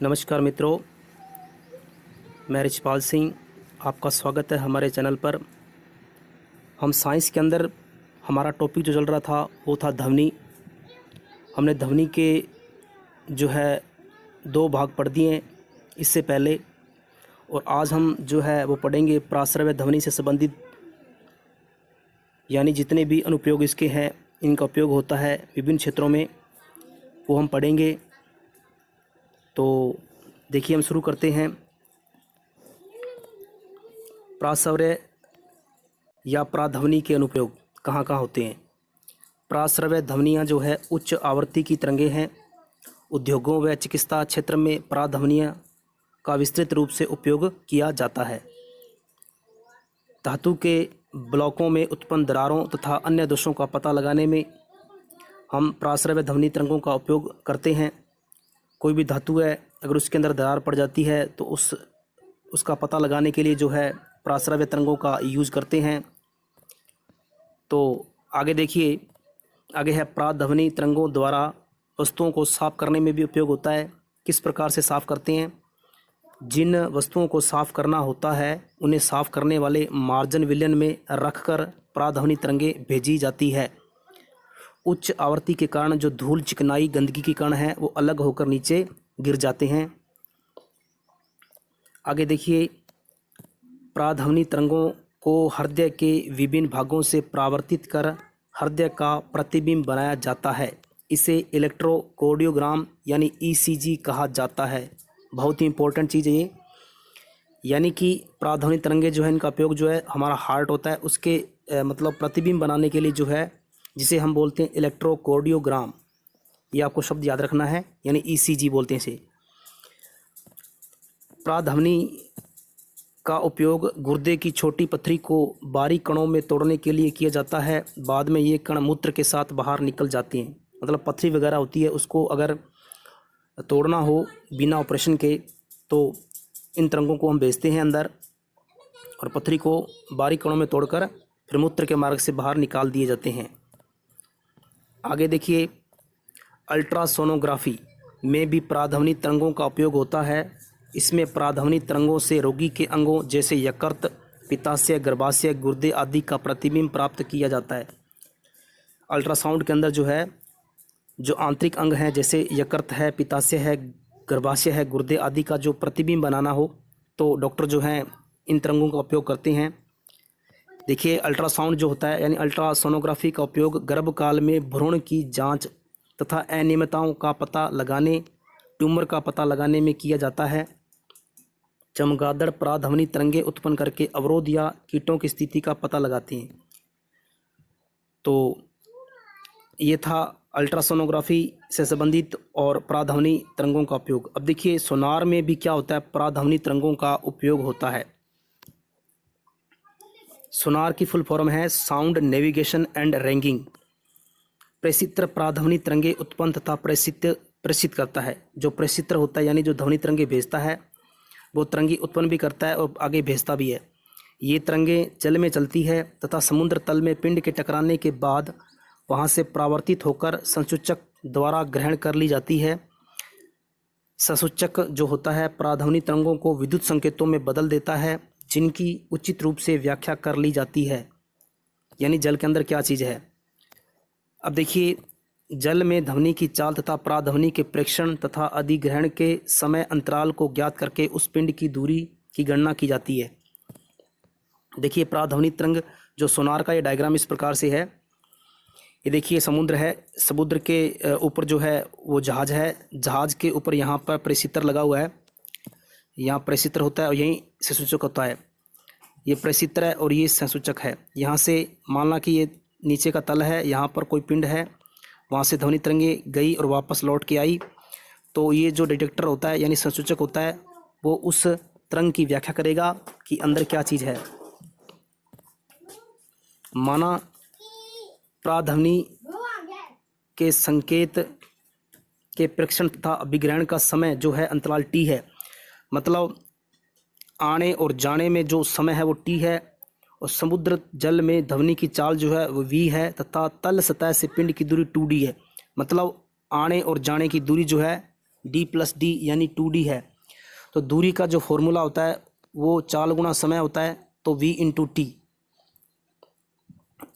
नमस्कार मित्रों, मैं रिचपाल सिंह, आपका स्वागत है हमारे चैनल पर। हम साइंस के अंदर हमारा टॉपिक जो चल रहा था वो था ध्वनि। हमने ध्वनि के जो है 2 भाग पढ़ दिए इससे पहले, और आज हम जो है वो पढ़ेंगे प्राश्रव्य ध्वनि से संबंधित, यानी जितने भी अनुप्रयोग इसके हैं, इनका उपयोग होता है विभिन्न क्षेत्रों में, वो हम पढ़ेंगे। तो देखिए, हम शुरू करते हैं। प्राश्रव्य या प्राध्वनि के अनुप्रयोग कहाँ कहाँ होते हैं। प्राश्रव्य ध्वनियाँ जो है उच्च आवृत्ति की तरंगें हैं। उद्योगों व चिकित्सा क्षेत्र में प्राध्वनियों का विस्तृत रूप से उपयोग किया जाता है। धातु के ब्लॉकों में उत्पन्न दरारों तथा अन्य दोषों का पता लगाने में हम प्राश्रव्य ध्वनि तरंगों का उपयोग करते हैं। कोई भी धातु है, अगर उसके अंदर दरार पड़ जाती है तो उसका पता लगाने के लिए जो है प्राश्रव्य तरंगों का यूज़ करते हैं। तो आगे देखिए, आगे है प्राध्वनि तरंगों द्वारा वस्तुओं को साफ करने में भी उपयोग होता है। किस प्रकार से साफ करते हैं? जिन वस्तुओं को साफ करना होता है उन्हें साफ करने वाले मार्जन विलयन में रखकर प्राध्वनि तरंगें भेजी जाती है। उच्च आवृत्ति के कारण जो धूल, चिकनाई, गंदगी के कण हैं वो अलग होकर नीचे गिर जाते हैं। आगे देखिए, प्राध्वनि तरंगों को हृदय के विभिन्न भागों से परावर्तित कर हृदय का प्रतिबिंब बनाया जाता है। इसे इलेक्ट्रोकार्डियोग्राम यानी ईसीजी कहा जाता है। बहुत ही इंपॉर्टेंट चीज़ है ये। यानी कि प्राध्वनि तरंगें जो है, इनका उपयोग जो है हमारा हार्ट होता है उसके मतलब प्रतिबिंब बनाने के लिए जो है, जिसे हम बोलते हैं इलेक्ट्रोकार्डियोग्राम। ये आपको शब्द याद रखना है, यानी ईसीजी बोलते हैं इसे। प्राध्वनि का उपयोग गुर्दे की छोटी पथरी को बारीक कणों में तोड़ने के लिए किया जाता है। बाद में ये कण मूत्र के साथ बाहर निकल जाते हैं। मतलब पथरी वगैरह होती है, उसको अगर तोड़ना हो बिना ऑपरेशन के तो इन तरंगों को हम भेजते हैं अंदर, और पथरी को बारीक कणों में तोड़कर फिर मूत्र के मार्ग से बाहर निकाल दिए जाते हैं। आगे देखिए, अल्ट्रासोनोग्राफी में भी प्राध्वनि तरंगों का उपयोग होता है। इसमें प्राध्वनि तरंगों से रोगी के अंगों जैसे यकृत, पित्ताशय, गर्भाशय, गुर्दे आदि का प्रतिबिंब प्राप्त किया जाता है। अल्ट्रासाउंड के अंदर जो है, जो आंतरिक अंग हैं जैसे यकृत है, पित्ताशय है, गर्भाशय है, गुर्दे आदि का जो प्रतिबिंब बनाना हो तो डॉक्टर जो हैं इन तरंगों का उपयोग करते हैं। देखिए, अल्ट्रासाउंड जो होता है यानी अल्ट्रासोनोग्राफी का उपयोग गर्भकाल में भ्रूण की जांच तथा अनियमितताओं का पता लगाने, ट्यूमर का पता लगाने में किया जाता है। चमगादड़ प्राध्वनि तरंगें उत्पन्न करके अवरोध या कीटों की स्थिति का पता लगाती हैं। तो ये था अल्ट्रासोनोग्राफी से संबंधित और प्राध्वनि तरंगों का उपयोग। अब देखिए, सोनार में भी क्या होता है, प्राध्वनि तरंगों का उपयोग होता है। सोनार की फुल फॉर्म है साउंड नेविगेशन एंड रैंगिंग। प्रेषित्र प्राध्वनि तरंगें उत्पन्न तथा प्रेषित करता है। जो प्रेषित्र होता है यानी जो ध्वनि तरंगें भेजता है, वो तरंगें उत्पन्न भी करता है और आगे भेजता भी है। ये तरंगें जल में चलती है तथा समुद्र तल में पिंड के टकराने के बाद वहाँ से परावर्तित होकर संसूचक द्वारा ग्रहण कर ली जाती है। संसूचक जो होता है प्राध्वनि तरंगों को विद्युत संकेतों में बदल देता है, जिनकी उचित रूप से व्याख्या कर ली जाती है। यानी जल के अंदर क्या चीज़ है। अब देखिए, जल में ध्वनि की चाल तथा प्राध्वनि के प्रेक्षण तथा अधिग्रहण के समय अंतराल को ज्ञात करके उस पिंड की दूरी की गणना की जाती है। देखिए, प्राध्वनि तरंग जो सोनार का ये डायग्राम इस प्रकार से है। ये देखिए, समुद्र है, समुद्र के ऊपर जो है वो जहाज है, जहाज के ऊपर यहाँ पर प्रेषित्र लगा हुआ है। यहाँ प्रेषित्र होता है और यहीं संसूचक होता है। ये प्रेषित्र है और ये संसूचक है। यहाँ से मानना कि ये नीचे का तल है, यहाँ पर कोई पिंड है, वहाँ से ध्वनि तरंगें गई और वापस लौट के आई। तो ये जो डिटेक्टर होता है यानी संसूचक होता है, वो उस तरंग की व्याख्या करेगा कि अंदर क्या चीज़ है। माना प्राध्वनि के संकेत के प्रेक्षण तथा अभिग्रहण का समय जो है अंतराल टी है। मतलब आने और जाने में जो समय है वो टी है, और समुद्र जल में ध्वनि की चाल जो है वो v है तथा तल सतह से पिंड की दूरी 2d है। मतलब आने और जाने की दूरी जो है d+d यानी 2d है। तो दूरी का जो फॉर्मूला होता है वो चाल गुणा समय होता है, तो v/t।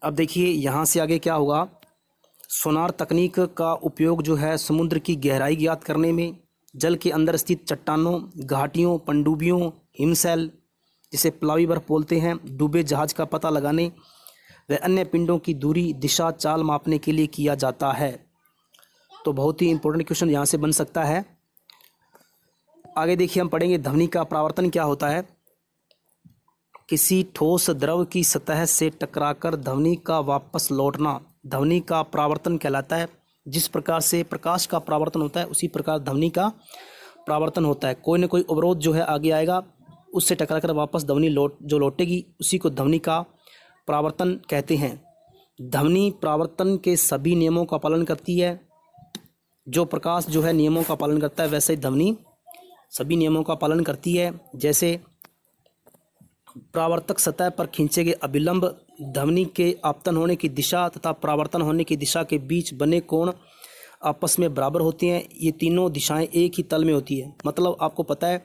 अब देखिए यहाँ से आगे क्या होगा, सोनार तकनीक का उपयोग जो है समुद्र की गहराई ज्ञात करने में, जल के अंदर स्थित चट्टानों, घाटियों, पनडुब्बियों, हिमशैल जिसे प्लावी बर्फ बोलते हैं, डूबे जहाज का पता लगाने व अन्य पिंडों की दूरी, दिशा, चाल मापने के लिए किया जाता है। तो बहुत ही इंपॉर्टेंट क्वेश्चन यहाँ से बन सकता है। आगे देखिए हम पढ़ेंगे ध्वनि का परावर्तन क्या होता है। किसी ठोस द्रव की सतह से टकराकर ध्वनि का वापस लौटना ध्वनि का परावर्तन कहलाता है। जिस प्रकार से प्रकाश का परावर्तन होता है उसी प्रकार ध्वनि का परावर्तन होता है। कोई ना कोई अवरोध जो है आगे आएगा, उससे टकराकर वापस ध्वनि लौटेगी, उसी को ध्वनि का परावर्तन कहते हैं। ध्वनि परावर्तन के सभी नियमों का पालन करती है। जो प्रकाश जो है नियमों का पालन करता है, वैसे ही ध्वनि सभी नियमों का पालन करती है। जैसे परावर्तक सतह पर खींचे गए अभिलंब ध्वनि के आपतन होने की दिशा तथा परावर्तन होने की दिशा के बीच बने कोण आपस में बराबर होती हैं। ये तीनों दिशाएं एक ही तल में होती है। मतलब आपको पता है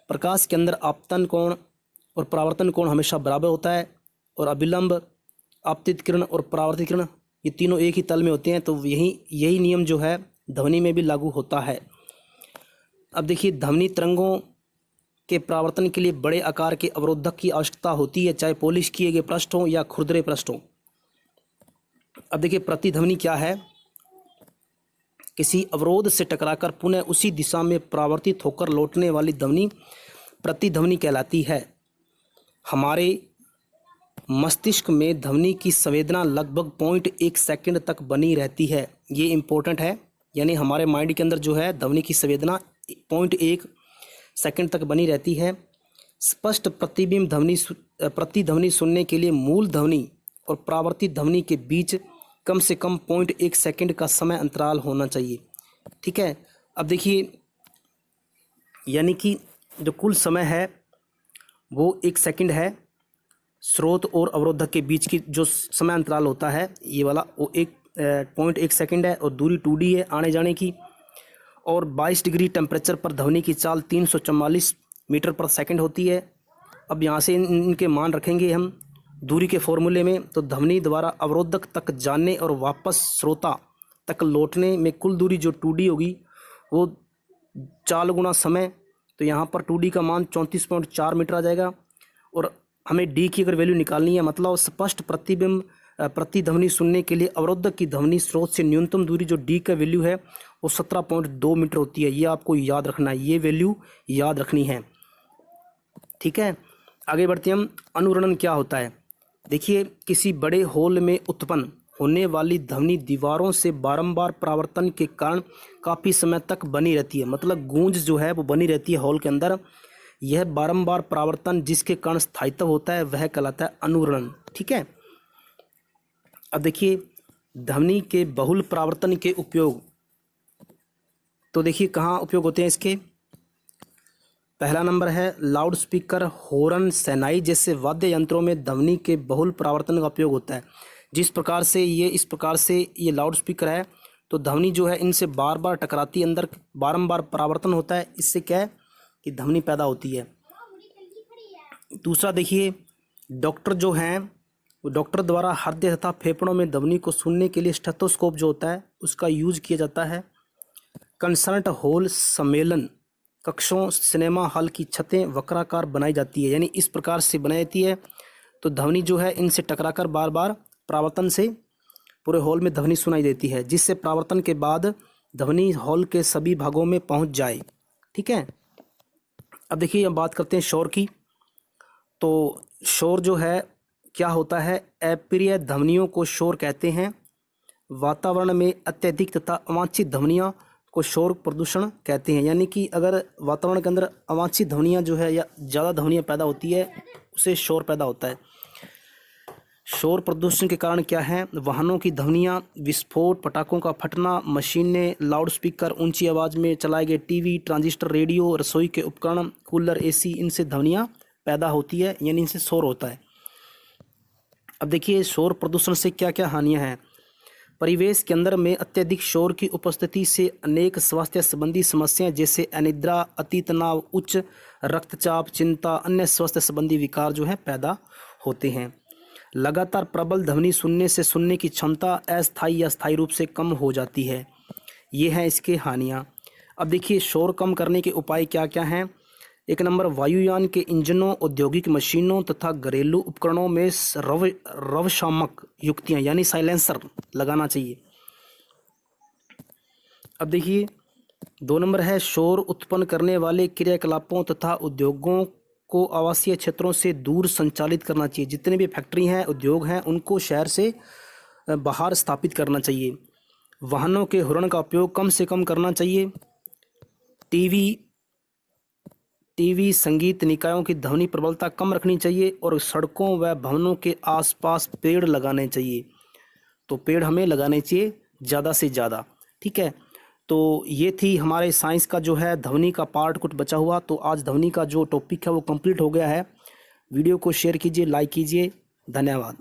प्रकाश के अंदर आपतन कोण और परावर्तन कोण हमेशा बराबर होता है, और अभिलंब, आपतित किरण और परावर्तित किरण ये तीनों एक ही तल में होते हैं। तो यही नियम जो है ध्वनि में भी लागू होता है। अब देखिए ध्वनि तरंगों के परावर्तन के लिए बड़े आकार के अवरोधक की आवश्यकता होती है, चाहे पॉलिश किए गए पृष्ठ हों या खुरदरे पृष्ठ हों। अब देखिए प्रतिध्वनि क्या है। किसी अवरोध से टकराकर पुनः उसी दिशा में परावर्तित होकर लौटने वाली ध्वनि प्रतिध्वनि कहलाती है। हमारे मस्तिष्क में ध्वनि की संवेदना लगभग 0.1 सेकंड तक बनी रहती है। ये इम्पोर्टेंट है, यानी हमारे माइंड के अंदर जो है ध्वनि की संवेदना 0.1 सेकंड तक बनी रहती है। स्पष्ट प्रतिध्वनि सुनने के लिए मूल ध्वनि और परावर्तित ध्वनि के बीच कम से कम 0.1 सेकंड का समय अंतराल होना चाहिए। ठीक है। अब देखिए यानी कि जो कुल समय है वो 1 सेकंड है। स्रोत और अवरोधक के बीच की जो समय अंतराल होता है ये वाला वो 0.1 सेकंड है, और दूरी 2d है आने जाने की। और 22 डिग्री टेम्परेचर पर ध्वनि की चाल 344 मीटर पर सेकंड होती है। अब यहाँ से इनके मान रखेंगे हम दूरी के फॉर्मूले में। तो ध्वनि द्वारा अवरोधक तक जाने और वापस श्रोता तक लौटने में कुल दूरी जो 2d होगी वो चाल गुणा समय। तो यहाँ पर 2d का मान 34.4 मीटर आ जाएगा। और हमें d की अगर वैल्यू निकालनी है, मतलब स्पष्ट प्रतिध्वनि सुनने के लिए अवरोधक की ध्वनि स्रोत से न्यूनतम दूरी जो d का वैल्यू है वो 17.2 मीटर होती है। ये आपको याद रखना है, ये वैल्यू याद रखनी है। ठीक है। आगे बढ़ते हैं हम। अनुरणन क्या होता है। देखिए किसी बड़े हॉल में उत्पन्न होने वाली ध्वनि दीवारों से बारंबार परावर्तन के कारण काफ़ी समय तक बनी रहती है। मतलब गूंज जो है वो बनी रहती है हॉल के अंदर। यह बारंबार परावर्तन जिसके कारण स्थायित्व होता है वह कहलाता है अनुरणन। ठीक है। अब देखिए ध्वनि के बहुल परावर्तन के उपयोग। तो देखिए कहाँ उपयोग होते हैं इसके। पहला नंबर है लाउड स्पीकर, हॉर्न, शहनाई जैसे वाद्य यंत्रों में ध्वनि के बहुल परावर्तन का उपयोग होता है। इस प्रकार से ये लाउड स्पीकर है, तो ध्वनि जो है इनसे बार बार टकराती है, अंदर बारंबार परावर्तन होता है। इससे क्या है कि ध्वनि पैदा होती है। दूसरा देखिए डॉक्टर जो हैं वो डॉक्टर द्वारा हृदय तथा फेफड़ों में ध्वनि को सुनने के लिए स्टेथोस्कोप जो होता है उसका यूज किया जाता है। कंसर्ट हॉल, सम्मेलन कक्षों, सिनेमा हॉल की छतें वक्राकार बनाई जाती है, यानी इस प्रकार से बनाई जाती है। तो ध्वनि जो है इनसे टकराकर बार बार परावर्तन से पूरे हॉल में ध्वनि सुनाई देती है, जिससे परावर्तन के बाद ध्वनि हॉल के सभी भागों में पहुंच जाए। ठीक है। अब देखिए हम बात करते हैं शोर की। तो शोर जो है क्या होता है, अप्रिय ध्वनियों को शोर कहते हैं। वातावरण में अत्यधिक तथा अवांछित ध्वनियाँ को शोर प्रदूषण कहते हैं। यानी कि अगर वातावरण के अंदर अवांछित ध्वनियाँ जो है या ज़्यादा ध्वनियाँ पैदा होती है उसे शोर पैदा होता है। शोर प्रदूषण के कारण क्या है, वाहनों की ध्वनियाँ, विस्फोट, पटाखों का फटना, मशीनें, लाउडस्पीकर, ऊंची आवाज़ में चलाए गए टीवी, ट्रांजिस्टर, रेडियो, रसोई के उपकरण, कूलर, एसी, इनसे ध्वनियाँ पैदा होती है, यानी इनसे शोर होता है। अब देखिए शोर प्रदूषण से क्या क्या हानियाँ हैं। परिवेश के अंदर में अत्यधिक शोर की उपस्थिति से अनेक स्वास्थ्य संबंधी समस्याएं जैसे अनिद्रा, अति तनाव, उच्च रक्तचाप, चिंता, अन्य स्वास्थ्य संबंधी विकार जो है पैदा होते हैं। लगातार प्रबल ध्वनि सुनने से सुनने की क्षमता अस्थायी या स्थायी रूप से कम हो जाती है। ये हैं इसके हानियाँ। अब देखिए शोर कम करने के उपाय क्या क्या हैं। एक नंबर, वायुयान के इंजनों, औद्योगिक मशीनों तथा घरेलू उपकरणों में रवशामक युक्तियाँ यानी साइलेंसर लगाना चाहिए। अब देखिए 2 नंबर है, शोर उत्पन्न करने वाले क्रियाकलापों तथा उद्योगों को आवासीय क्षेत्रों से दूर संचालित करना चाहिए। जितने भी फैक्ट्री हैं, उद्योग हैं, उनको शहर से बाहर स्थापित करना चाहिए। वाहनों के हॉर्न का उपयोग कम से कम करना चाहिए। टीवी संगीत निकायों की ध्वनि प्रबलता कम रखनी चाहिए और सड़कों व भवनों के आसपास पेड़ लगाने चाहिए। तो पेड़ हमें लगाने चाहिए ज़्यादा से ज़्यादा। ठीक है, तो ये थी हमारे साइंस का जो है ध्वनि का पार्ट कुछ बचा हुआ। तो आज ध्वनि का जो टॉपिक है वो कंप्लीट हो गया है। वीडियो को शेयर कीजिए, लाइक कीजिए। धन्यवाद।